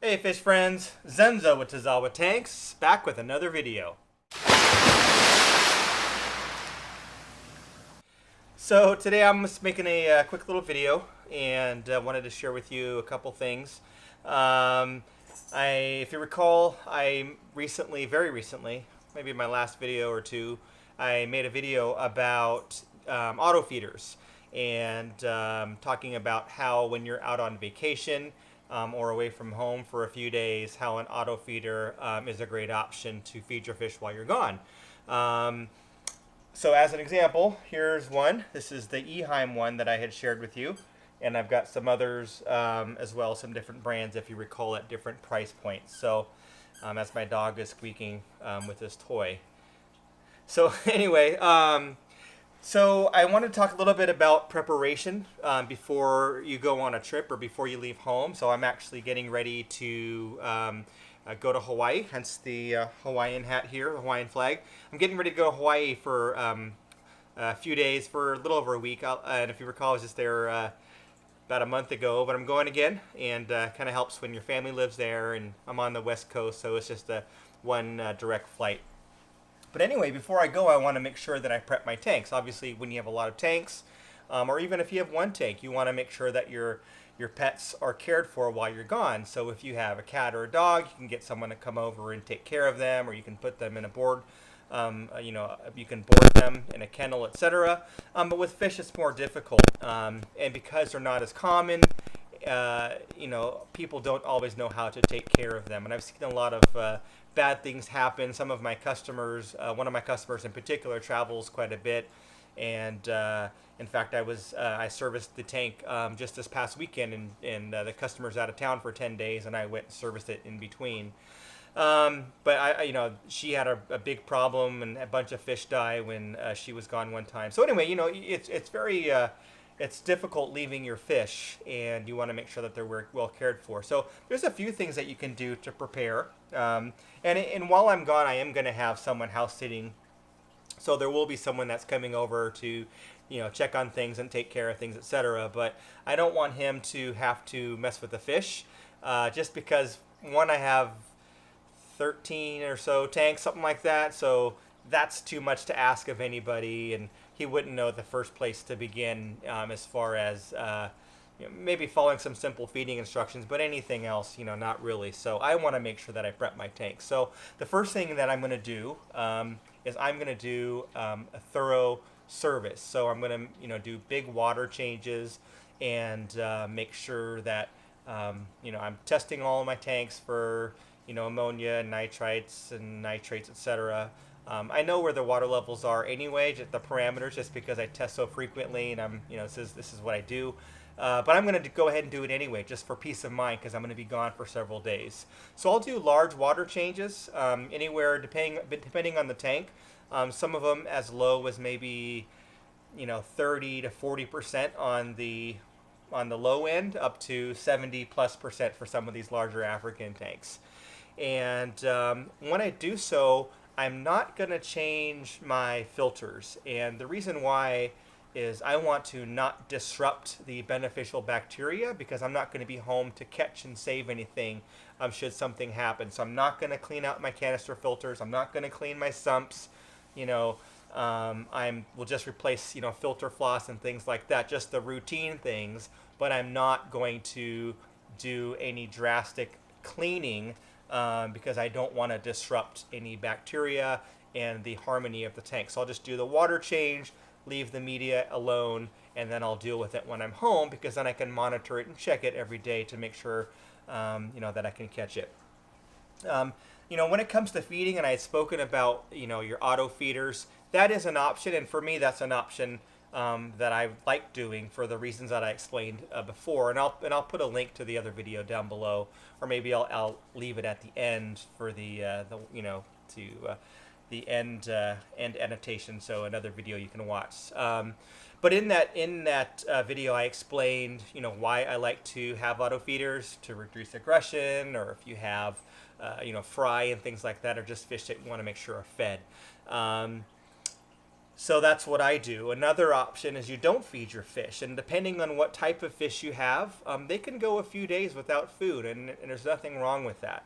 Hey fish friends, Zenzo with Tazawa Tanks, back with another video. So today I'm just making a quick little video and wanted to share with you a couple things. If you recall, I recently, very recently, maybe my last video or two, I made a video about auto feeders and talking about how when you're out on vacation or away from home for a few days, how an auto feeder is a great option to feed your fish while you're gone. So as an example, here's one. This is the Eheim one that I had shared with you. And I've got some others as well, some different brands, if you recall, at different price points. So as my dog is squeaking with this toy. So anyway, so I want to talk a little bit about preparation before you go on a trip or before you leave home. So I'm actually getting ready to go to Hawaii, hence the Hawaiian hat here, the Hawaiian flag. I'm getting ready to go to Hawaii for a few days, for a little over a week. And if you recall, I was just there about a month ago, but I'm going again, and kind of helps when your family lives there, and I'm on the West Coast, so it's just a one direct flight. But anyway, before I go, I want to make sure that I prep my tanks. Obviously, when you have a lot of tanks, or even if you have one tank, you want to make sure that your pets are cared for while you're gone. So if you have a cat or a dog, you can get someone to come over and take care of them, or you can put them in a board. You can board them in a kennel, etc. But with fish, it's more difficult, and because they're not as common, people don't always know how to take care of them. And I've seen a lot of bad things happen. Some of my customers, one of my customers in particular, travels quite a bit, and in fact, I serviced the tank just this past weekend, and the customer's out of town for 10 days, and I went and serviced it in between. But she had a big problem, and a bunch of fish die when she was gone one time. So anyway, it's very it's difficult leaving your fish, and you want to make sure that they're well cared for. So there's a few things that you can do to prepare. And while I'm gone, I am going to have someone house sitting. So there will be someone that's coming over to, check on things and take care of things, etc. But I don't want him to have to mess with the fish, just because, one, I have 13 or so tanks, something like that. So that's too much to ask of anybody, and he wouldn't know the first place to begin as far as maybe following some simple feeding instructions, but anything else, not really. So I want to make sure that I prep my tanks. So the first thing that I'm going to do is I'm going to do a thorough service. So I'm going to do big water changes and make sure that I'm testing all of my tanks for ammonia, nitrites, and nitrates, etc. I know where the water levels are anyway, just the parameters, just because I test so frequently, and I'm, this is what I do. But I'm going to go ahead and do it anyway, just for peace of mind, because I'm going to be gone for several days. So I'll do large water changes, anywhere depending on the tank. Some of them as low as maybe 30 to 40% on the low end, up to 70+% for some of these larger African tanks. And when I do so, I'm not going to change my filters. And the reason why is I want to not disrupt the beneficial bacteria, because I'm not going to be home to catch and save anything should something happen. So I'm not going to clean out my canister filters. I'm not going to clean my sumps. We'll just replace filter floss and things like that, just the routine things. But I'm not going to do any drastic cleaning because I don't want to disrupt any bacteria and the harmony of the tank. So I'll just do the water change, leave the media alone, and then I'll deal with it when I'm home, because then I can monitor it and check it every day to make sure that I can catch it. When it comes to feeding, and I had spoken about your auto feeders, that is an option, and for me that's an option that I like doing for the reasons that I explained before, and I'll put a link to the other video down below, or maybe I'll leave it at the end for the end annotation, so another video you can watch. But in that video, I explained why I like to have auto feeders, to reduce aggression, or if you have fry and things like that, or just fish that you want to make sure are fed. So that's what I do. Another option is you don't feed your fish, and depending on what type of fish you have, they can go a few days without food, and there's nothing wrong with that.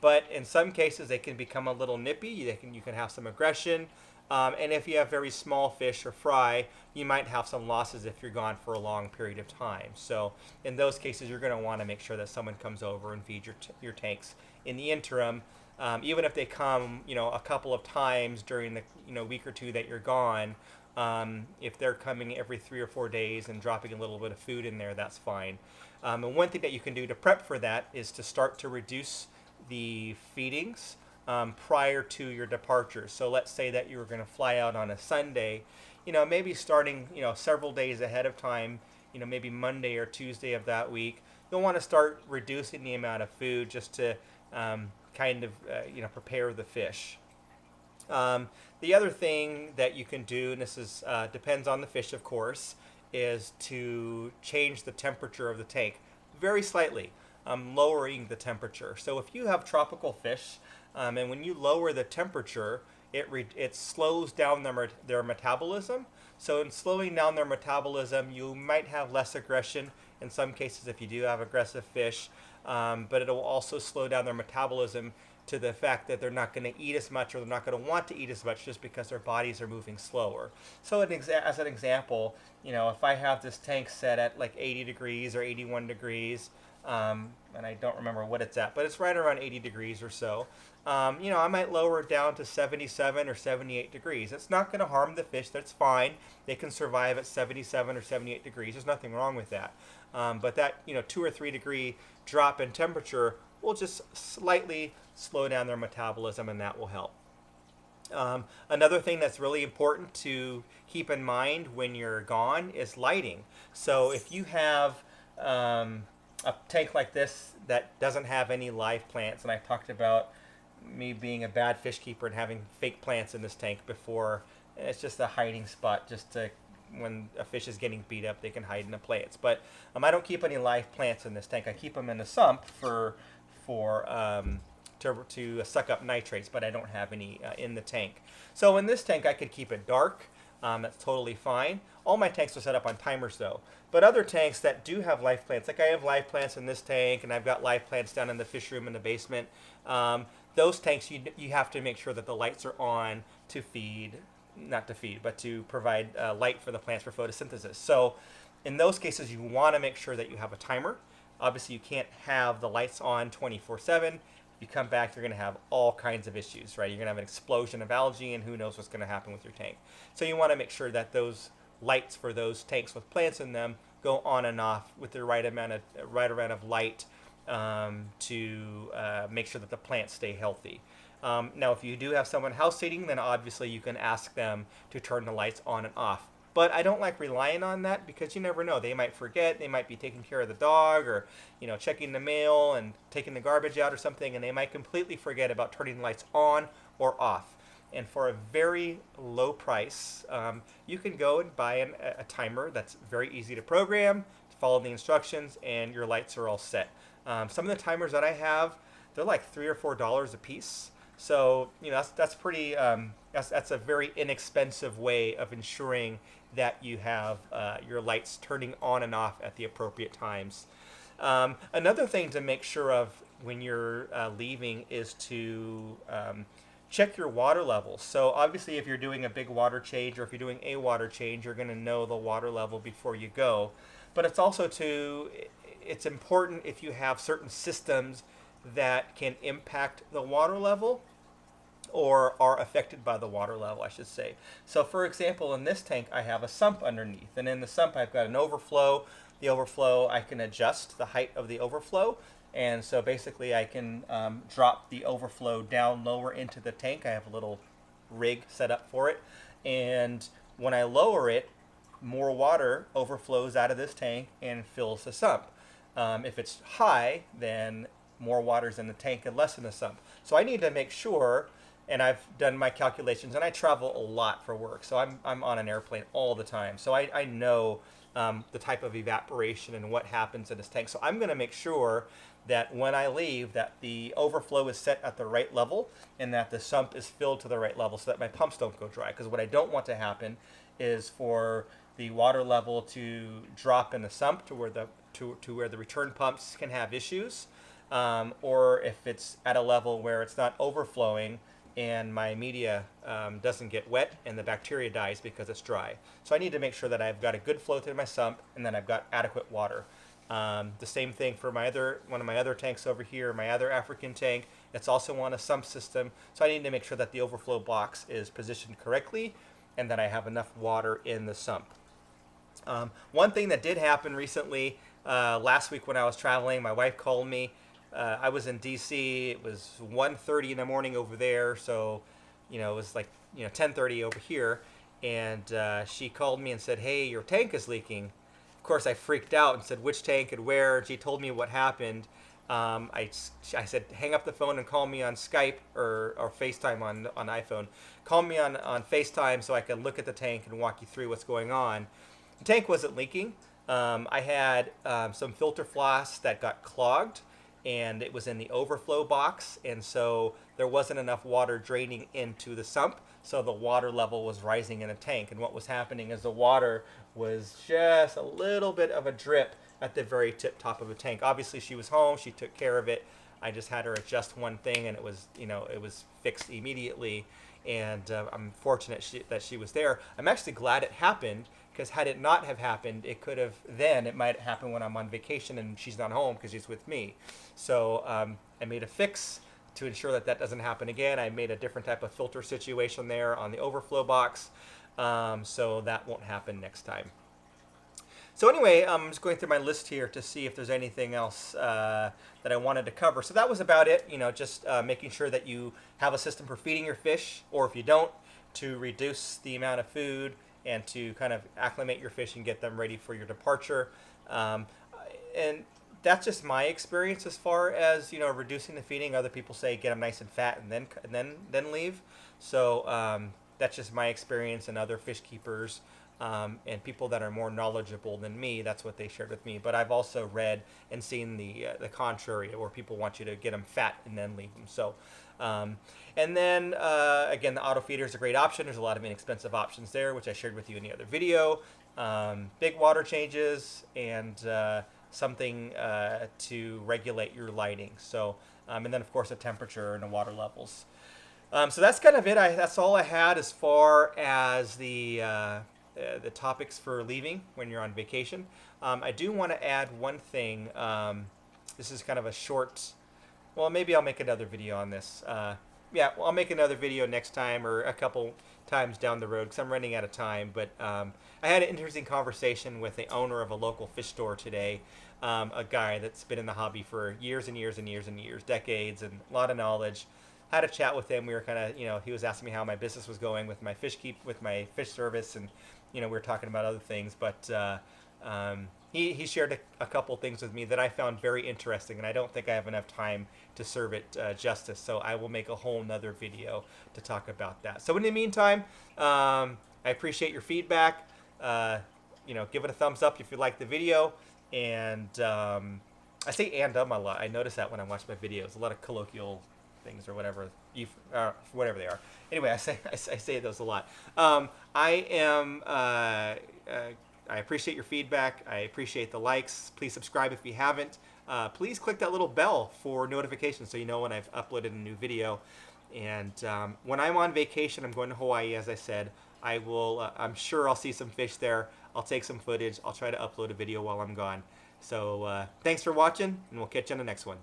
But in some cases, they can become a little nippy. You can have some aggression, and if you have very small fish or fry, you might have some losses if you're gone for a long period of time. So in those cases, you're going to want to make sure that someone comes over and feeds your tanks in the interim. Even if they come, a couple of times during the, week or two that you're gone, if they're coming every 3 or 4 days and dropping a little bit of food in there, that's fine. And one thing that you can do to prep for that is to start to reduce the feedings prior to your departure. So let's say that you were going to fly out on a Sunday, maybe starting, several days ahead of time, maybe Monday or Tuesday of that week, you'll want to start reducing the amount of food just to prepare the fish. The other thing that you can do, and this is depends on the fish, of course, is to change the temperature of the tank very slightly, lowering the temperature. So if you have tropical fish, and when you lower the temperature, it slows down their metabolism. So in slowing down their metabolism, you might have less aggression in some cases if you do have aggressive fish. But it will also slow down their metabolism to the fact that they're not going to eat as much, or they're not going to want to eat as much just because their bodies are moving slower. So as an example, if I have this tank set at like 80 degrees or 81 degrees, and I don't remember what it's at, but it's right around 80 degrees or so, I might lower it down to 77 or 78 degrees. It's not going to harm the fish. That's fine. They can survive at 77 or 78 degrees. There's nothing wrong with that. But that 2 or 3 degree drop in temperature will just slightly slow down their metabolism, and that will help. Another thing that's really important to keep in mind when you're gone is lighting. So if you have a tank like this that doesn't have any live plants, and I talked about me being a bad fish keeper and having fake plants in this tank before, it's just a hiding spot just to when a fish is getting beat up, they can hide in the plants. But I don't keep any live plants in this tank. I keep them in the sump to suck up nitrates, but I don't have any in the tank. So in this tank, I could keep it dark. That's totally fine. All my tanks are set up on timers though. But other tanks that do have live plants, like I have live plants in this tank, and I've got live plants down in the fish room in the basement. Those tanks, you have to make sure that the lights are on to but to provide light for the plants for photosynthesis. So in those cases, you want to make sure that you have a timer. Obviously, you can't have the lights on 24/7. You come back, you're going to have all kinds of issues, right? You're going to have an explosion of algae, and who knows what's going to happen with your tank. So you want to make sure that those lights for those tanks with plants in them go on and off with the right amount of light to make sure that the plants stay healthy. Now, if you do have someone house sitting, then obviously you can ask them to turn the lights on and off. But I don't like relying on that because you never know. They might forget. They might be taking care of the dog, or checking the mail and taking the garbage out or something, and they might completely forget about turning the lights on or off. And for a very low price, you can go and buy a timer that's very easy to program, follow the instructions, and your lights are all set. Some of the timers that I have, they're like $3 or $4 a piece. So that's pretty. That's a very inexpensive way of ensuring that you have your lights turning on and off at the appropriate times. Another thing to make sure of when you're leaving is to check your water levels. So obviously, if you're doing a big water change, or if you're doing a water change, you're going to know the water level before you go. But it's also it's important if you have certain systems that can impact the water level, or are affected by the water level, I should say. So for example, in this tank, I have a sump underneath, and in the sump, I've got an overflow. The overflow, I can adjust the height of the overflow, and so basically I can drop the overflow down lower into the tank. I have a little rig set up for it, and when I lower it, more water overflows out of this tank and fills the sump. If it's high, then more water's in the tank and less in the sump. So I need to make sure, and I've done my calculations, and I travel a lot for work, so I'm on an airplane all the time. So I know the type of evaporation and what happens in this tank. So I'm going to make sure that when I leave, that the overflow is set at the right level and that the sump is filled to the right level so that my pumps don't go dry. Because what I don't want to happen is for the water level to drop in the sump to where the return pumps can have issues, or if it's at a level where it's not overflowing and my media doesn't get wet and the bacteria dies because it's dry. So I need to make sure that I've got a good flow through my sump and then I've got adequate water. The same thing for one of my other tanks over here, my other African tank. It's also on a sump system. So I need to make sure that the overflow box is positioned correctly and that I have enough water in the sump. One thing that did happen recently, last week when I was traveling, my wife called me. I was in DC. It was 1:30 in the morning over there, so it was like 10:30 over here. And she called me and said, "Hey, your tank is leaking." Of course, I freaked out and said, "Which tank and where?" She told me what happened. I said, "Hang up the phone and call me on Skype or FaceTime on iPhone. Call me on FaceTime so I can look at the tank and walk you through what's going on." The tank wasn't leaking. I had some filter floss that got clogged, and it was in the overflow box, and so there wasn't enough water draining into the sump, so the water level was rising in the tank. And what was happening is the water was just a little bit of a drip at the very tip top of the tank. Obviously, she was home. She took care of it. I just had her adjust one thing, and it was fixed immediately. And I'm fortunate that she was there. I'm actually glad it happened, because had it not have happened, it might happen when I'm on vacation and she's not home because she's with me. So I made a fix to ensure that doesn't happen again. I made a different type of filter situation there on the overflow box, so that won't happen next time. So anyway, I'm just going through my list here to see if there's anything else that I wanted to cover. So that was about it. Just making sure that you have a system for feeding your fish, or if you don't, to reduce the amount of food and to kind of acclimate your fish and get them ready for your departure. And that's just my experience as far as reducing the feeding. Other people say get them nice and fat and then leave. So that's just my experience, and other fish keepers and people that are more knowledgeable than me, that's what they shared with me. But I've also read and seen the contrary, where people want you to get them fat and then leave them. So and then again, the auto feeder is a great option. There's a lot of inexpensive options there, which I shared with you in the other video. Big water changes and something to regulate your lighting. So and then of course the temperature and the water levels. So that's kind of it. That's all I had as far as the topics for leaving when you're on vacation. I do want to add one thing. This is kind of a short. Well, maybe I'll make another video on this. Yeah, well, I'll make another video next time or a couple times down the road because I'm running out of time. But I had an interesting conversation with the owner of a local fish store today, a guy that's been in the hobby for years and years and years and years, decades, and a lot of knowledge. Had a chat with him. We were kind of, he was asking me how my business was going with my fish service, and we were talking about other things. But he shared a couple things with me that I found very interesting, and I don't think I have enough time to serve it justice. So I will make a whole nother video to talk about that. So in the meantime, I appreciate your feedback. Give it a thumbs up if you like the video, and I say "and" a lot. I notice that when I watch my videos, a lot of colloquial things or whatever whatever they are. Anyway, I say those a lot. I appreciate your feedback. I appreciate the likes. Please subscribe if you haven't. Please click that little bell for notifications so you know when I've uploaded a new video. And when I'm on vacation, I'm going to Hawaii, as I said. I'm sure I'll see some fish there. I'll take some footage. I'll try to upload a video while I'm gone. So thanks for watching, and we'll catch you on the next one.